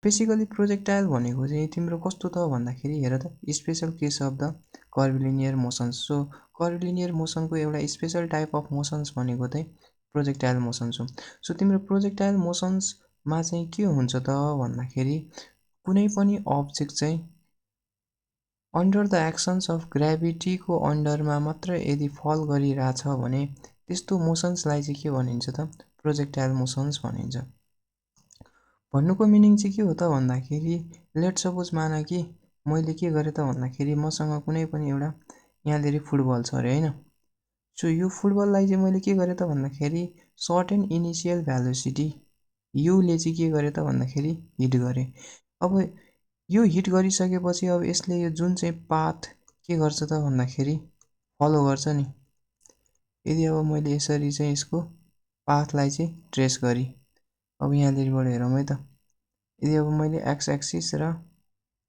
Basically projectile भनेको चाहिँ तिम्रो कस्तो त भन्दाखेरि हेर त special case of the curvilinear motions. So curvilinear मोसनको एउटा स्पेशल टाइप अफ मोसन्स भनेको चाहिँ प्रोजेक्टाइल मोसन्स हो। सो तिम्रो प्रोजेक्टाइल मोसन्समा चाहिँ के हुन्छ त भन्दाखेरि कुनै पनि अब्जेक्ट चाहिँ अन्डर द एक्सन्स अफ ग्राभिटीको अन्डरमा मात्र यदि फल गरिरहेछ भने त्यस्तो मोसन्सलाई चाहिँ के भनिन्छ त प्रोजेक्टाइल मोसन्स भनिन्छ। भन्नुको मिनिङ चाहिँ के हो त भन्दाखेरि लेट सपोज मान कि मैले के गरेँ त भन्दाखेरि मसँग कुनै पनि एउटा यहाँनिर फुटबल छ अरे हैन। सो यो फुटबललाई चाहिँ मैले के गरेँ त भन्दाखेरि सर्टेन इनिसियल भेलोसिटी युले चाहिँ के गरेँ त भन्दाखेरि हिट गरेँ। अब यो हिट गरिसकेपछि अब यसले यो जुन चाहिँ पाथ के गर्छ त भन्दाखेरि फलो गर्छ नि। यदि अब मैले यसरी चाहिँ यसको पाथलाई चाहिँ ट्रेस गरेँ, अब यहाँनिरबाट हेरौँ है त। यदि अब मैले एक्स एक्सिस र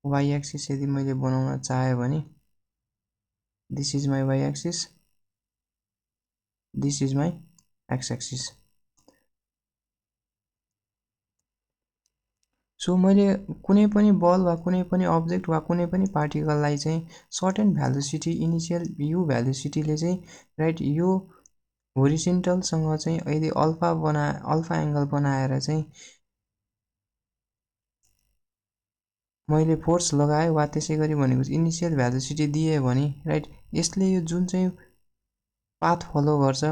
वाई एक्सिस यदि मैले बनाउन चाहे भने this is my Y axis, this is my X axis. So मैले कुनै पनि बल वा कुनै पनि अब्जेक्ट वा कुनै पनि पार्टिकललाई चाहिँ सर्टेन भेलोसिटी इनिसियल यु भेलोसिटीले चाहिँ राइट यो होरिजेन्टलसँग चाहिँ यदि अल्फा एंगल बनाएर चाहिँ मैले फोर्स लगाएँ वा त्यसैगरी भनेको इनिसियल भेलोसिटी दिए भने राइट यसले यो जुन चाहिँ पाथ फलो गर्छ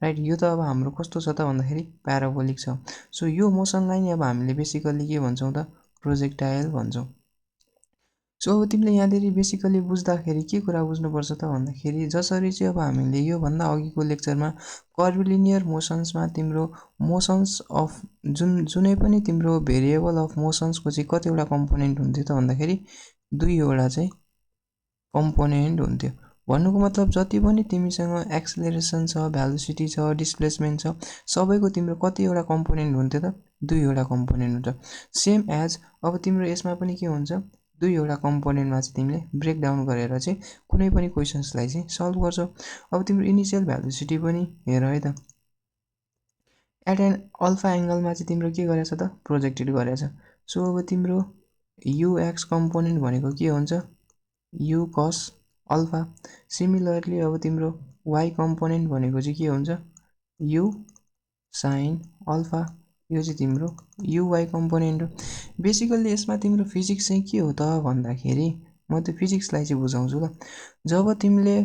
राइट यो त अब हाम्रो कस्तो छ त भन्दाखेरि प्याराबोलिक छ। सो यो मोसनलाई नि अब हामीले बेसिकली के भन्छौँ त प्रोजेक्टाइल भन्छौँ। सो अब तिमीले यहाँनिर बेसिकली बुझ्दाखेरि के कुरा बुझ्नुपर्छ त भन्दाखेरि जसरी चाहिँ अब हामीले यो भन्दा अघिको लेक्चरमा कर्भिलिनियर मोसन्समा तिम्रो मोसन्स अफ जुनै पनि तिम्रो भेरिएबल अफ मोसन्सको चाहिँ कतिवटा कम्पोनेन्ट हुन्थ्यो त भन्दाखेरि दुईवटा चाहिँ कम्पोनेन्ट हुन्थ्यो। भन्नुको मतलब जति पनि तिमीसँग एक्सेलरेसन छ, भेलोसिटी छ, डिस्प्लेसमेन्ट छ, सबैको तिम्रो कतिवटा कम्पोनेन्ट हुन्थ्यो त दुईवटा कम्पोनेन्ट हुन्छ। सेम एज अब तिम्रो यसमा पनि के हुन्छ दुईवटा कम्पोनेन्टमा चाहिँ तिमीले ब्रेक डाउन गरेर चाहिँ कुनै पनि क्वेसन्सलाई चाहिँ सल्भ गर्छौ। अब तिम्रो इनिसियल भेलोसिटी पनि हेर है त एट एन अल्फा एंगलमा चाहिँ तिम्रो के गरेछ त प्रोजेक्टेड गरेछ। सो अब तिम्रो यूएक्स कम्पोनेन्ट भनेको के हुन्छ यू कस अल्फा। सिमिलरली अब तिम्रो वाई कम्पोनेन्ट भनेको चाहिँ के हुन्छ यू साइन अल्फा। यो चाहिँ तिम्रो युवाई कम्पोनेन्ट हो। बेसिकली यसमा तिम्रो फिजिक्स चाहिँ के हो त भन्दाखेरि म त्यो फिजिक्सलाई चाहिँ बुझाउँछु ल। जब तिमीले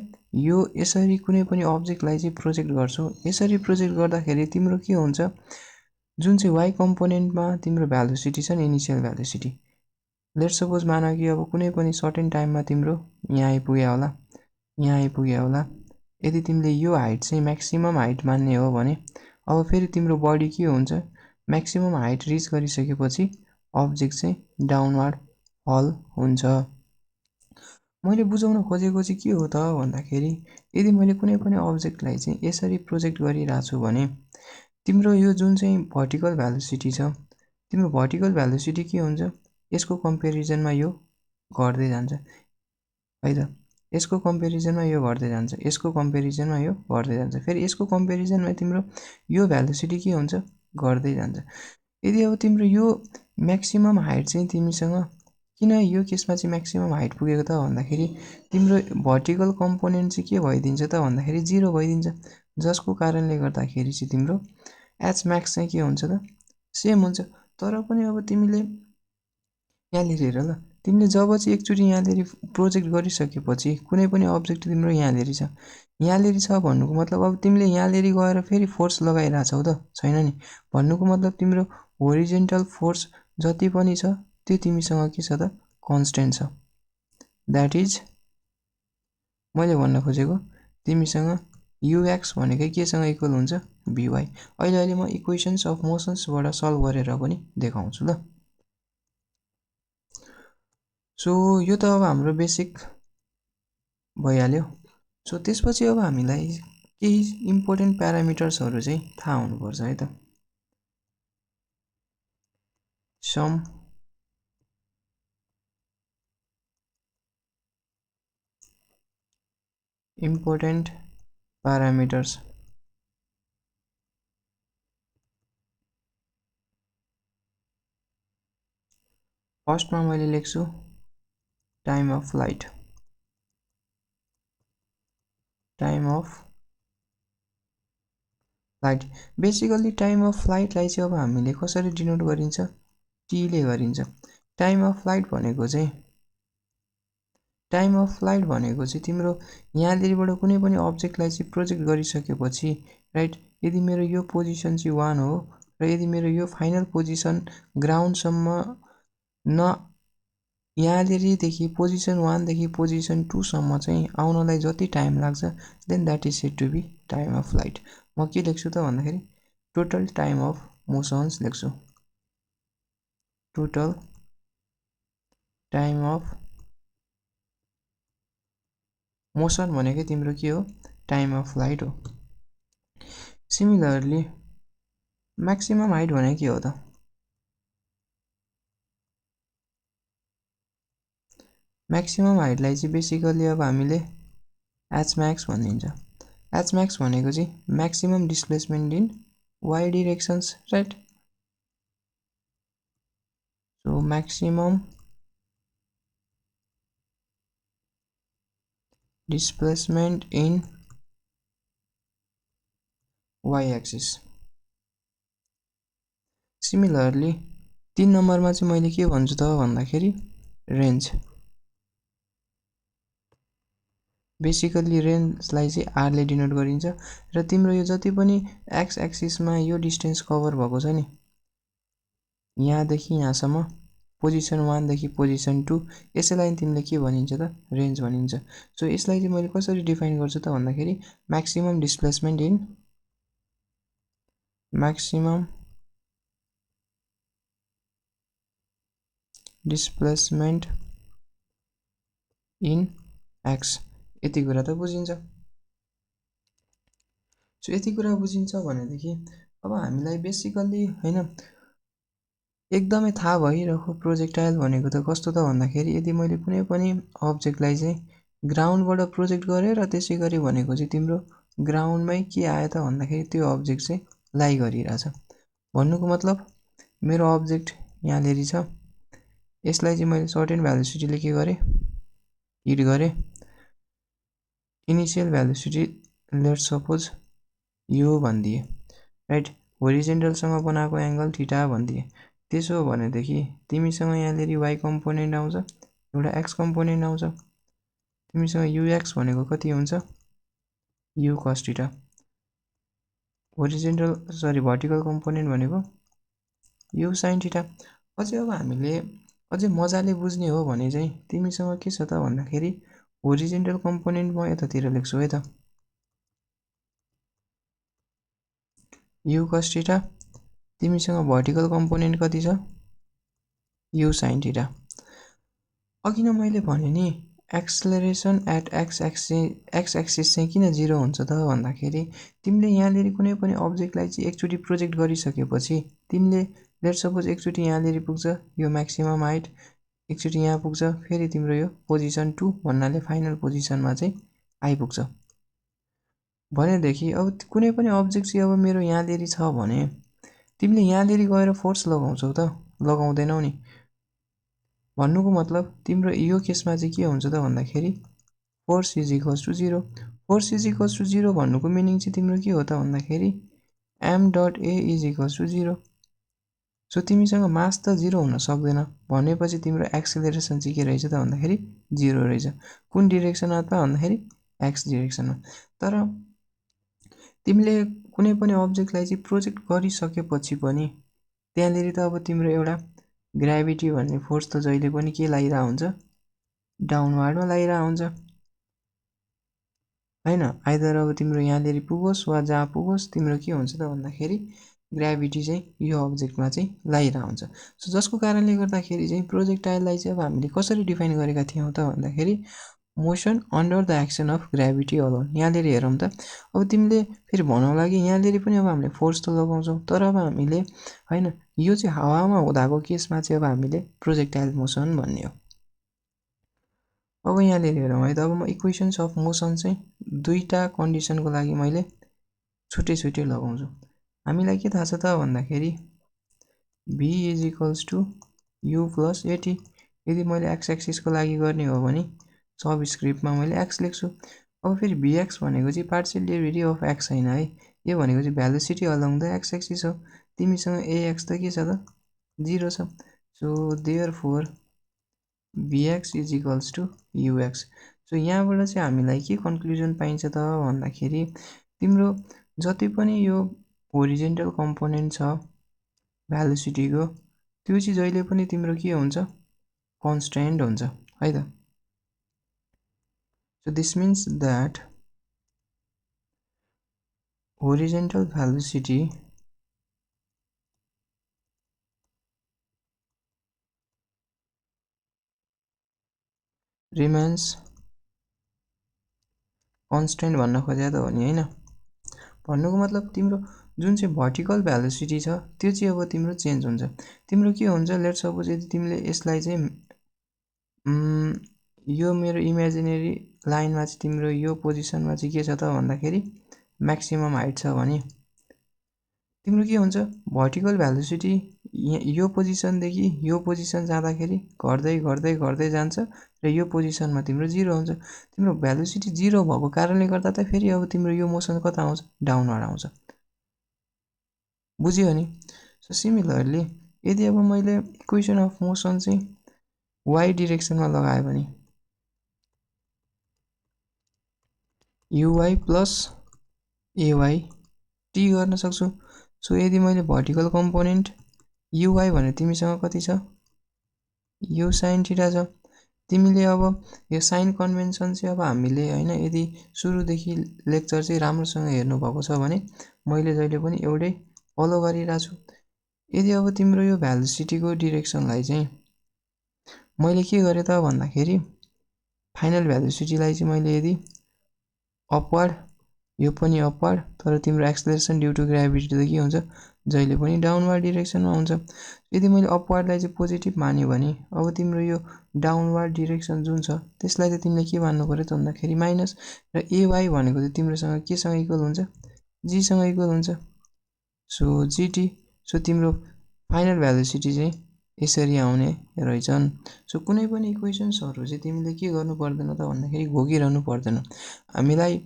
यो यसरी कुनै पनि अब्जेक्टलाई चाहिँ प्रोजेक्ट गर्छौ यसरी प्रोजेक्ट गर्दाखेरि तिम्रो के हुन्छ जुन चाहिँ वाई कम्पोनेन्टमा तिम्रो भेलोसिटी छ नि इनिसियल भेलोसिटी लेट सपोज मान कि अब कुनै पनि सर्टेन टाइममा तिम्रो यहाँ आइपुग्यो होला, यहाँ आइपुग्यो होला। यदि तिमीले यो हाइट चाहिँ म्याक्सिमम हाइट मान्ने हो भने अब फेरि तिम्रो बडी के हुन्छ म्याक्सिमम हाइट रिच गरिसकेपछि अब्जेक्ट चाहिँ डाउनवार्ड फल हुन्छ। मैले बुझाउन खोजेको चाहिँ के हो त भन्दाखेरि यदि मैले कुनै पनि अब्जेक्टलाई चाहिँ यसरी प्रोजेक्ट गरिरहेको छु भने तिम्रो यो जुन चाहिँ भर्टिकल भेलोसिटी छ तिम्रो भर्टिकल भेलोसिटी के हुन्छ यसको कम्पेरिजनमा यो घट्दै जान्छ है त। यसको कम्पेरिजनमा यो घट्दै जान्छ, यसको कम्पेरिजनमा यो घट्दै जान्छ, फेरि यसको कम्पेरिजनमा तिम्रो यो भेलोसिटी के हुन्छ घट्दै जान्छ। यदि अब तिम्रो यो म्याक्सिमम हाइट चाहिँ तिमीसँग किन यो केसमा चाहिँ म्याक्सिमम हाइट पुगेको त भन्दाखेरि तिम्रो भर्टिकल कम्पोनेन्ट चाहिँ के भइदिन्छ त भन्दाखेरि 0 भइदिन्छ, जसको कारणले गर्दाखेरि चाहिँ तिम्रो एच म्याक्स चाहिँ के हुन्छ त सेम हुन्छ। तर पनि अब तिमीले यहाँनिर हेर ल तिमीले जब चाहिँ एकचोटि यहाँनिर प्रोजेक्ट गरिसकेपछि कुनै पनि अब्जेक्ट तिम्रो यहाँनिर छ भन्नुको मतलब अब तिमीले यहाँनिर गएर फेरि फोर्स लगाइरहेछौ त छैन नि। भन्नुको मतलब तिम्रो होरिजेन्टल फोर्स जति पनि छ त्यो तिमीसँग के छ त कन्स्टेन्ट छ। द्याट इज मैले भन्न खोजेको तिमीसँग यूएक्स भनेकै केसँग इक्वल हुन्छ बीवाई। अहिले म इक्वेसन्स अफ मोसन्सबाट सल्भ गरेर पनि देखाउँछु ल। सो यो त अब हाम्रो बेसिक भइहाल्यो। सो त्यसपछि अब हामीलाई केही इम्पोर्टेन्ट प्यारामिटर्सहरू चाहिँ थाहा हुनुपर्छ है त। Some important parameters. फर्स्टमा मैले लेख्छु time of flight, time of flight. Basically time of फ्लाइटलाई चाहिँ अब हामीले कसरी डिनोट गरिन्छ, टी ले गरिन्छ। टाइम अफ फ्लाइट भनेको चाहिँ तिम्रो यहाँदेखिबाट कुनै पनि अब्जेक्टलाई चाहिँ प्रोजेक्ट गरिसकेपछि राइट, यदि मेरो यो पोजिसन चाहिँ 1 हो र यदि मेरो यो फाइनल पोजिसन ग्राउन्डसम्म न यहाँदेखि पोजिसन 1 देखि पोजिसन 2 सम्म चाहिँ आउनलाई जति टाइम लाग्छ then that is said to be time of flight. म के लेख्छु त भन्दाखेरि टोटल टाइम अफ मोसन्स लेख्छु, टोटल टाइम अफ मोसन भनेकै तिम्रो के हो, टाइम अफ फ्लाइट हो। सिमिलरली म्याक्सिमम हाइट भनेको के हो त, म्याक्सिमम हाइटलाई चाहिँ बेसिकली अब हामीले एच म्याक्स भनिन्छ। एच म्याक्स भनेको चाहिँ maximum displacement in Y directions right. So maximum displacement in Y axis. Similarly 3 नम्बरमा चाहिँ मैले के भन्छु त भन्दाखेरि रेन्ज। बेसिकली रेन्जलाई चाहिँ आर ले डिनोट गरिन्छ र तिम्रो यो जति पनि एक्स एक्सिसमा यो डिस्टेन्स कभर भएको छ नि यहाँदेखि यहाँसम्म पोजिसन 1 देखि पोजिसन 2 यसैलाई तिमीले के भनिन्छ त रेन्ज भनिन्छ। सो यसलाई चाहिँ मैले कसरी डिफाइन गर्छु त भन्दाखेरि म्याक्सिमम डिस्प्लेसमेन्ट इन एक्स। यति कुरा त बुझिन्छ। सो यति कुरा बुझिन्छ भनेदेखि अब हामीलाई बेसिकली हैन एकदमै थाहा भइरहेको प्रोजेक्टाइल भनेको त कस्तो त भन्दाखेरि यदि मैले कुनै पनि अब्जेक्टलाई चाहिँ ग्राउन्डबाट प्रोजेक्ट गरेँ र त्यसै गरी भनेको चाहिँ तिम्रो ग्राउन्डमै के आयो त भन्दाखेरि त्यो अब्जेक्ट चाहिँ लाई गरिरहेछ। भन्नुको मतलब मेरो अब्जेक्ट यहाँनेरि छ, यसलाई चाहिँ मैले सर्टेन भ्यालोसिटीले के गरेँ हिट गरेँ। इनिसियल भ्यालोसिटी लेट्स सपोज यो भनिदिए राइट, होरिजेन्टलसँग बनाएको एंगल थीटा भनिदिए। त्यसो हो भनेदेखि तिमीसँग यहाँनेरि वाइ कम्पोनेन्ट आउँछ, एउटा एक्स कम्पोनेन्ट आउँछ, तिमीसँग युएक्स भनेको कति हुन्छ you cos theta, vertical component भनेको यु साइन थीटा। अझै अब हामीले अझै मजाले बुझ्ने हो भने चाहिँ तिमीसँग के छ त भन्दाखेरि होरिजेन्टल कम्पोनेन्ट म यतातिर लेख्छु है त, यु कस थीटा, तिमीसँग भर्टिकल कम्पोनेन्ट कति छ यु साइन थीटा। अघि नै मैले भने नि एक्सेलरेसन एट एक्स एक्सिस चाहिँ किन 0 हुन्छ त भन्दाखेरि तिमीले यहाँनेरि कुनै पनि अब्जेक्टलाई चाहिँ एकचोटि प्रोजेक्ट गरिसकेपछि तिमीले लेट्स सपोज एकचोटि यहाँनेरि पुग्छ यो म्याक्सिमम हाइट, एकचोटि यहाँ पुग्छ, फेरि तिम्रो यो पोजिसन 2 भन्नाले फाइनल पोजिसनमा चाहिँ आइपुग्छ भनेदेखि अब कुनै पनि अब्जेक्ट चाहिँ अब मेरो यहाँनेरि छ भने तिमीले यहाँनेरि गएर फोर्स लगाउँछौ त लगाउँदैनौ नि। भन्नुको मतलब तिम्रो यो केसमा चाहिँ के हुन्छ त भन्दाखेरि force is equals to 0। Force is equals to 0 भन्नुको मिनिङ चाहिँ तिम्रो के हो त भन्दाखेरि am dot A is equals to 0। So तिमीसँग मास त 0 हुन सक्दैन भनेपछि तिम्रो एक्सेलरेसन चाहिँ के रहेछ त भन्दाखेरि 0 रहेछ। कुन डिरेक्सनमा त भन्दाखेरि एक्स डिरेक्सनमा। तर तिमीले कुनै पनि अब्जेक्टलाई चाहिँ प्रोजेक्ट गरिसकेपछि पनि त्यहाँनेरि त अब तिम्रो एउटा ग्राभिटी भन्ने फोर्स त जहिले पनि के लागिरहेको हुन्छ डाउनवार्डमा लागिरहेको हुन्छ हैन। आइदर अब तिम्रो यहाँनेरि पुगोस् वा जहाँ पुगोस् तिम्रो के हुन्छ त भन्दाखेरि ग्राभिटी चाहिँ यो अब्जेक्टमा चाहिँ लागिरहेको हुन्छ। सो जसको कारणले गर्दाखेरि चाहिँ प्रोजेक्टाइललाई चाहिँ अब हामीले कसरी डिफाइन गरेका थियौँ त भन्दाखेरि motion under the action of gravity alone. यहाँनेरि हेरौँ त अब तिमीले फेरि भनौँला कि यहाँनेरि पनि अब हामीले फोर्स त लगाउँछौँ तर अब हामीले हैन यो चाहिँ हावामा हुँदाको केसमा चाहिँ अब हामीले प्रोजेक्टाइल मोसन भन्ने हो। अब यहाँनेरि हेरौँ है त, अब म इक्वेसन्स अफ मोसन चाहिँ दुईटा कन्डिसनको लागि मैले छुट्टै छुट्टै लगाउँछु। हामीलाई के थाहा छ त भन्दाखेरि v is equals to u plus 80। यदि मैले एक्स एक्सिसको लागि गर्ने हो भने सबस्क्रिप्टमा मैले एक्स लेख्छु। अब फेरि भीएक्स भनेको चाहिँ पार्शियल डेरिभेटिभ अफ एक्स होइन है, यो भनेको चाहिँ velocity along the X axis हो। तिमीसँग एएक्स त के छ त 0 छ। So therefore v x is equals to u x. So यहाँबाट चाहिँ हामीलाई के कन्क्लुजन पाइन्छ त भन्दाखेरि तिम्रो जति पनि यो होरिजेन्टल कम्पोनेन्ट छ भेलोसिटीको त्यो चाहिँ जहिले पनि तिम्रो के हुन्छ कन्स्ट्यान्ट हुन्छ है त। So this means that horizontal velocity remains constant भन्न खोजेको त हो नि हैन। भन्नुको मतलब तिम्रो जुन चाहिँ भर्टिकल भेलोसिटी छ त्यो चाहिँ अब तिम्रो चेन्ज हुन्छ। तिम्रो के हुन्छ लेट सपोज यदि तिमीले यसलाई चाहिँ यो मेरो इमेजिनेरी लाइनमा चाहिँ तिम्रो यो पोजिसनमा चाहिँ के छ त भन्दाखेरि म्याक्सिमम हाइट छ भने तिम्रो के हुन्छ भर्टिकल भेलोसिटी यो पोजिसनदेखि यो पोजिसन जाँदाखेरि घट्दै घट्दै घट्दै जान्छ र यो पोजिसनमा तिम्रो 0 हुन्छ। तिम्रो भेलोसिटी 0 भएको कारणले गर्दा त फेरि अब तिम्रो यो मोसन कता आउँछ डाउनवार्ड आउँछ। बुझ्यो नि। सो सिमिलरली यदि अब मैले इक्वेसन अफ मोसन चाहिँ वाई डिरेक्सनमा लगाएँ भने युवाई प्लस एवाई टी गर्न सक्छु। सो यदि मैले भर्टिकल कम्पोनेन्ट युवाई भने तिमीसँग कति छ यु साइन थीटा छ। तिमीले अब यो साइन कन्भेन्सन चाहिँ अब हामीले हैन यदि सुरुदेखि लेक्चर चाहिँ राम्रोसँग हेर्नु भएको छ भने मैले जहिले पनि एउटै फलो गरिरहेको छु। यदि अब तिम्रो यो भेलोसिटीको डिरेक्सनलाई चाहिँ मैले के गरेँ त भन्दाखेरि फाइनल भेलोसिटीलाई चाहिँ मैले यदि अपवार्ड यो पनि अपवार्ड तर तिम्रो एक्सेलरेसन ड्यू टु ग्राभिटी त के हुन्छ जहिले पनि डाउनवार्ड डिरेक्सनमा हुन्छ। यदि मैले अपवार्डलाई चाहिँ पोजिटिभ मान्यो भने अब तिम्रो यो डाउनवार्ड डिरेक्सन जुन छ त्यसलाई त तिमीले के मान्नु पर्यो त भन्दाखेरि माइनस र एवाई भनेको चाहिँ तिम्रोसँग केसँग इक्वल हुन्छ जीसँग इक्वल हुन्छ। सो जीटी सो तिम्रो फाइनल भेलोसिटी चाहिँ यसरी आउने रहेछन्। सो कुनै पनि इक्वेसन्सहरू चाहिँ तिमीले के गर्नु पर्दैन त भन्दाखेरि घोकिरहनु पर्दैन। हामीलाई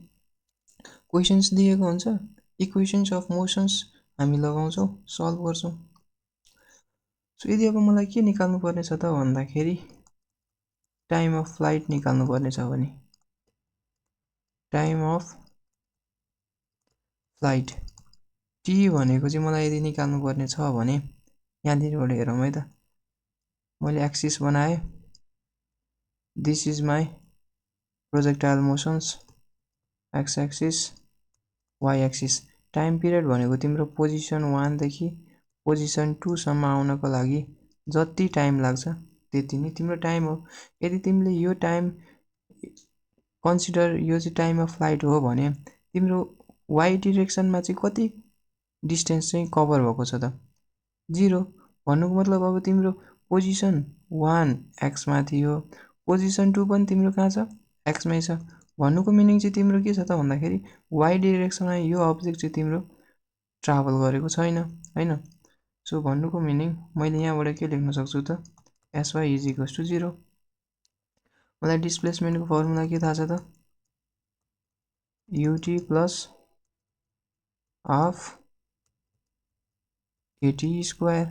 क्वेसन्स दिएको हुन्छ इक्वेसन्स अफ मोसन्स हामी लगाउँछौँ सल्भ गर्छौँ। सो यदि अब मलाई के निकाल्नु पर्ने छ त भन्दाखेरि टाइम अफ फ्लाइट निकाल्नु पर्ने छ भने टाइम अफ फ्लाइट टी भनेको चाहिँ मलाई यदि निकाल्नु पर्ने छ भने यहाँनिरबाट हेरौँ है त। मैले एक्सिस बनाएँ this is my projectile motions X axis Y axis. Time period भनेको तिम्रो पोजिसन 1 देखि पोजिसन 2 सम्म आउनको लागि जति टाइम लाग्छ त्यति नै तिम्रो टाइम हो। यदि तिमीले यो टाइम कन्सिडर यो चाहिँ टाइम अफ फ्लाइट हो भने तिम्रो वाई डिरेक्सनमा चाहिँ कति डिस्टेन्स चाहिँ कभर भएको छ त 0। भन्नुको मतलब अब तिम्रो पोजिसन 1 एक्समा थियो पोजिसन 2 पनि तिम्रो कहाँ छ एक्समै छ। भन्नुको मिनिङ चाहिँ तिम्रो के छ त भन्दाखेरि वाई डिरेक्सनमा यो अब्जेक्ट चाहिँ तिम्रो ट्राभल गरेको छैन हैन। सो भन्नुको मिनिङ मैले यहाँबाट के लेख्न सक्छु त एसवाई इज इक्वल्स टु 0। मलाई डिस्प्लेसमेन्टको फर्मुला के थाहा छ त UT plus half eighty square.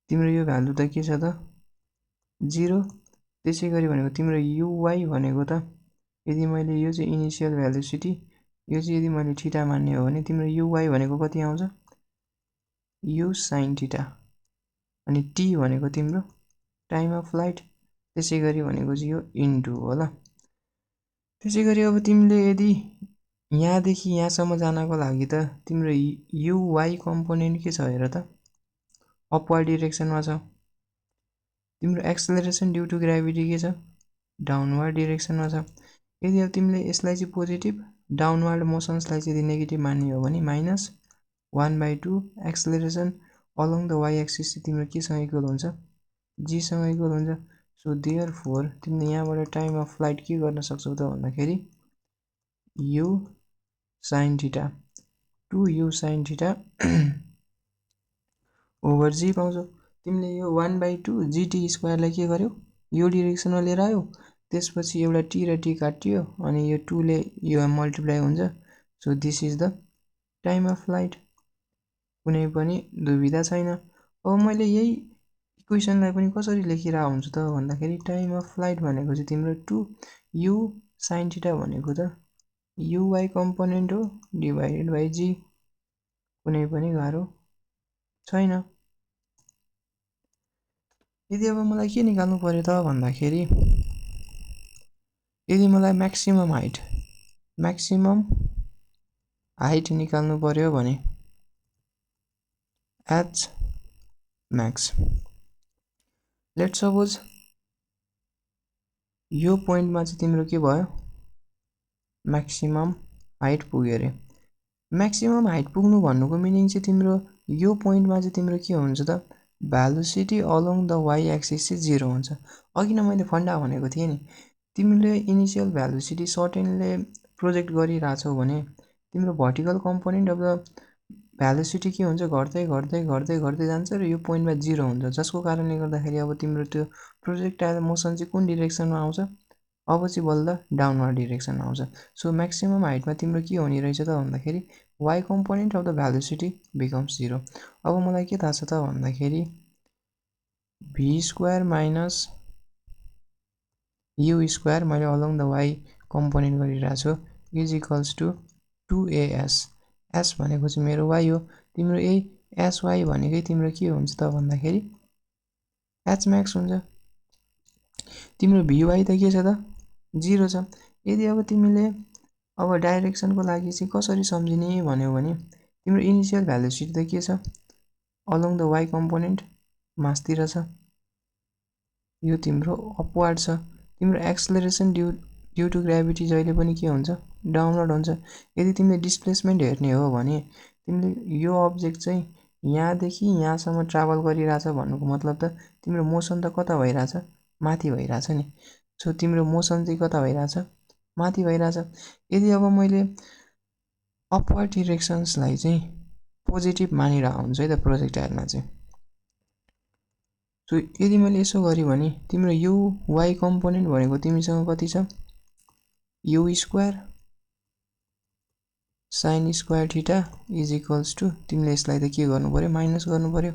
तिम्रो यो भ्यालु त के छ त 0। त्यसै गरी भनेको तिम्रो युवाई भनेको त यदि मैले यो चाहिँ इनिसियल भेलोसिटी यो चाहिँ यदि मैले थीटा मान्ने हो भने तिम्रो युवाई भनेको कति आउँछ यु साइन थीटा अनि टी भनेको तिम्रो टाइम अफ फ्लाइट त्यसै गरी भनेको चाहिँ यो इन्टु होला। त्यसै गरी अब तिमीले यदि यहाँदेखि यहाँसम्म जानको लागि त तिम्रो युवाई कम्पोनेन्ट के छ हेर त अपवार्ड डिरेक्सनमा छ। तिम्रो एक्सेलरेसन ड्यू टु ग्राभिटी के छ डाउनवार्ड डिरेक्सनमा छ। यदि अब तिमीले यसलाई चाहिँ पोजिटिभ डाउनवार्ड मोसन्सलाई चाहिँ यदि नेगेटिभ मान्ने हो भने -1/2 acceleration along the Y axis चाहिँ तिम्रो केसँग इक्वल हुन्छ जीसँग इक्वल हुन्छ। सो देयरफोर तिमीले यहाँबाट टाइम अफ फ्लाइट के गर्न सक्छौ त भन्दाखेरि u sine theta 2 u sine theta over g पाउँछौ। तिमीले यो 1/2 GT स्क्वायरलाई के गर्यौ यो डिरेक्सनमा लिएर आयौ त्यसपछि एउटा t र t काटियो अनि यो 2 ले यो मल्टिप्लाई हुन्छ so this is the time of flight कुनै पनि दुविधा छैन अब मैले यही इक्वेसनलाई पनि कसरी लेखिरा हुन्छु त भन्दाखेरि टाइम अफ फ्लाइट भनेको चाहिँ तिम्रो 2 u sin थीटा भनेको त uy कम्पोनेन्ट हो डिभाइडेड बाइ g कुनै पनि गाह्रो छैन यदि अब मलाई के निकाल्नु पर्यो त भन्दाखेरि यदि मलाई म्याक्सिमम हाइट निकाल्नु पर्यो भने h max लेट्स सपोज यो पोइन्टमा चाहिँ तिम्रो के भयो म्याक्सिमम हाइट पुग्यो रे म्याक्सिमम हाइट पुग्नु भन्नुको मिनिङ चाहिँ तिम्रो यो पोइन्टमा चाहिँ तिम्रो के हुन्छ त velocity along the y axis चाहिँ 0 हुन्छ अघि नै मैले फन्डा भनेको थिएँ नि तिमीले इनिशियल भेलोसिटी सर्टेनले प्रोजेक्ट गरिराछौ भने तिम्रो vertical component of the velocity के हुन्छ घट्दै घट्दै घट्दै घट्दै जान्छ र यो पोइन्टमा 0 हुन्छ जसको कारणले गर्दाखेरि अब तिम्रो त्यो प्रोजेक्टाइल मोसन चाहिँ कुन डिरेक्सनमा आउँछ अब चाहिँ बल्ल डाउनवर्ड डिरेक्सनमा आउँछ सो म्याक्सिमम हाइटमा तिम्रो के हुने रहेछ त भन्दाखेरि y component of the velocity becomes 0 अब मलाई के थाहा छ त भन्दाखेरि v square minus u square मैले अलोङ द y कम्पोनेन्ट गरिरहेको छु is equals to 2as s भनेको चाहिँ मेरो y हो तिम्रो यही sy भनेकै तिम्रो के हुन्छ त भन्दाखेरि h max हुन्छ तिम्रो vy त के छ त 0 छ यदि अब तिमीले अब डाइरेक्सनको लागि चाहिँ कसरी सम्झिने भन्यो भने तिम्रो इनिशियल भेलोसिटी त के छ अलोङ द y कम्पोनेन्ट मासतिर छ यो तिम्रो अपवार्ड छ तिम्रो एक्सेलरेसन ड्यू टु ग्राभिटी जहिले पनि के हुन्छ डाउनवर्ड हुन्छ यदि तिमीले डिस्प्लेसमेन्ट हेर्ने हो भने तिमीले यो अब्जेक्ट चाहिँ यहाँदेखि यहाँसम्म ट्राभल गरिरहेछ भन्नुको मतलब त तिम्रो मोसन त कता भइरहेछ माथि भइरहेछ नि सो तिम्रो मोसन चाहिँ कता भइरहेछ माथि भइरहेछ यदि अब मैले अपवर्ड डिरेक्सन्सलाई चाहिँ पोजिटिभ मानिरहेको हुन्छ है त प्रोजेक्टाइलमा चाहिँ सो यदि मैले यसो गरेँ भने तिम्रो यु वाइ कम्पोनेन्ट भनेको तिमीसँग कति छ u square sine square theta is equals to तिमीले यसलाई त के गर्नु पर्यो माइनस गर्नु पर्यो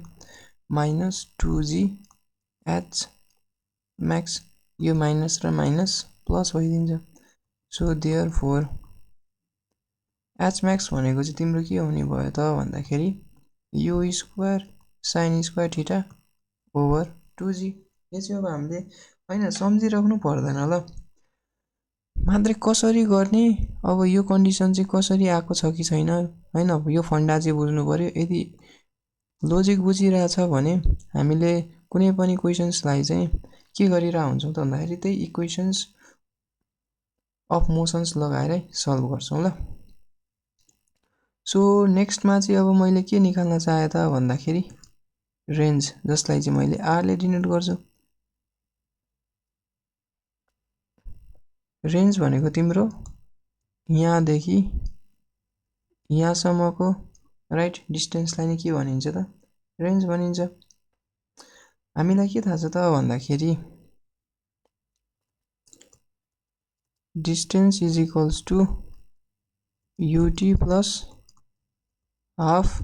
माइनस 2g h max यो माइनस र माइनस प्लस भइदिन्छ सो देयरफोर h max भनेको चाहिँ तिम्रो के हुने भयो त भन्दाखेरि you square sine square theta over 2g यो चाहिँ अब हामीले हैन सम्झिराख्नु पर्दैन ल मात्रै कसरी गर्ने अब यो कन्डिसन चाहिँ कसरी आएको छ कि छैन हैन यो फन्डा चाहिँ बुझ्नु पर्यो यदि लोजिक बुझिरहेछ भने हामीले कुनै पनि क्वेशन्सलाई चाहिँ के गरिरा हुन्छौं त भन्दाखेरि त्यही इक्वेशन्स अफ मोसन्स लगाएर सल्भ गर्छौं ल सो नेक्स्टमा चाहिँ अब मैले के निकाल्न चाहे त भन्दाखेरि रेन्ज जसलाई चाहिँ मैले r ले डिनोट गर्छु रेन्ज भनेको तिम्रो यहाँदेखि यहाँसम्मको राइट डिस्टेन्सलाई नै के भनिन्छ त रेन्ज भनिन्छ हामीलाई के थाहा छ त भन्दाखेरि distance is equals to ut plus half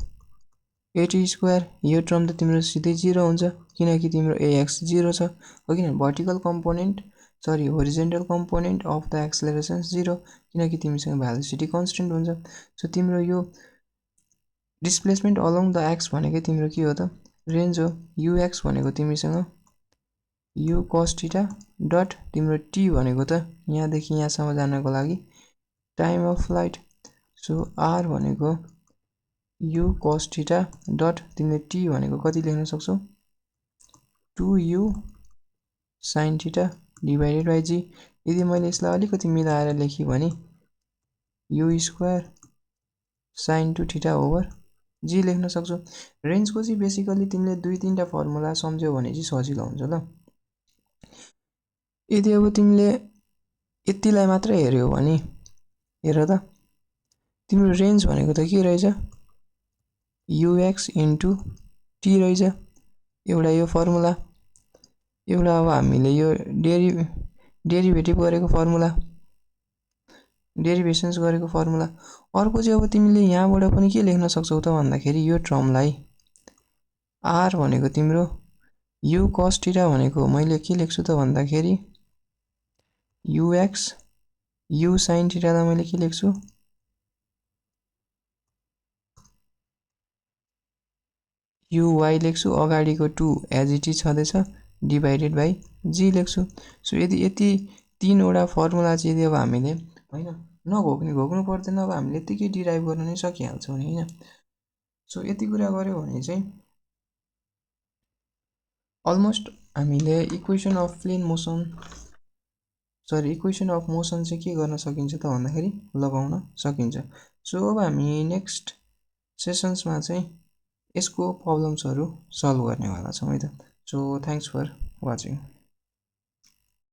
at square यो टर्म त तिम्रो सिधै 0 हुन्छ किनकि तिम्रो ax 0 छ हो किन vertical component sorry horizontal component of the acceleration 0 किनकि तिमीसँग भेलोसिटी कन्स्टेन्ट हुन्छ सो तिम्रो यो डिस्प्लेसमेन्ट अलोङ द x भनेकै तिम्रो के हो त रेन्ज हो ux भनेको तिमीसँग u cos थीटा डट तिम्रो t भनेको त यहाँदेखि यहाँसम्म जानको लागि time of flight so r भनेको u cos थीटा डट तिमीले t भनेको कति लेख्न सक्छौ 2u sin theta divided by g यदि मैले यसलाई अलिकति मिलाएर लेखेँ भने u square sin 2 theta over g लेख्न सक्छौ रेन्जको चाहिँ बेसिकली तिमीले दुई तीनटा फर्मुला सम्झ्यौ भने चाहिँ सजिलो हुन्छ ल यदि अब तिमीले यतिलाई मात्र हेर्यौ भने हेर त तिम्रो रेन्ज भनेको त के रहेछ ux इन्टु t रहेछ एउटा यो फर्मुला, एउटा अब हामीले यो डेरिभेटिभ गरेको फर्मुला, डेरिभेसन्स गरेको फर्मुला। अर्को चाहिँ अब तिमीले यहाँबाट पनि के लेख्न सक्छौ त भन्दाखेरि यो टर्मलाई आर भनेको तिम्रो यु कस थीटा भनेको मैले के लेख्छु त भन्दाखेरि युएक्स, यु साइन थीटालाई मैले के लेख्छु युवाई लेख्छु, अगाडिको 2 एज इट इज छँदैछ डिभाइडेड बाई जी लेख्छु। सो यति तीनवटा फर्मुला चाहिँ यदि अब हामीले हैन घोक्नु पर्दैन, अब हामीले यतिकै डिराइभ गर्न नै सकिहाल्छौँ नि हैन। सो यति कुरा गर्यो भने चाहिँ अलमोस्ट हामीले इक्वेसन अफ मोसन चाहिँ के गर्न सकिन्छ त भन्दाखेरि लगाउन सकिन्छ। सो अब हामी नेक्स्ट सेसन्समा चाहिँ यसको प्रब्लम्सहरू सल्भ गर्नेवाला छौँ है त। So thanks for watching.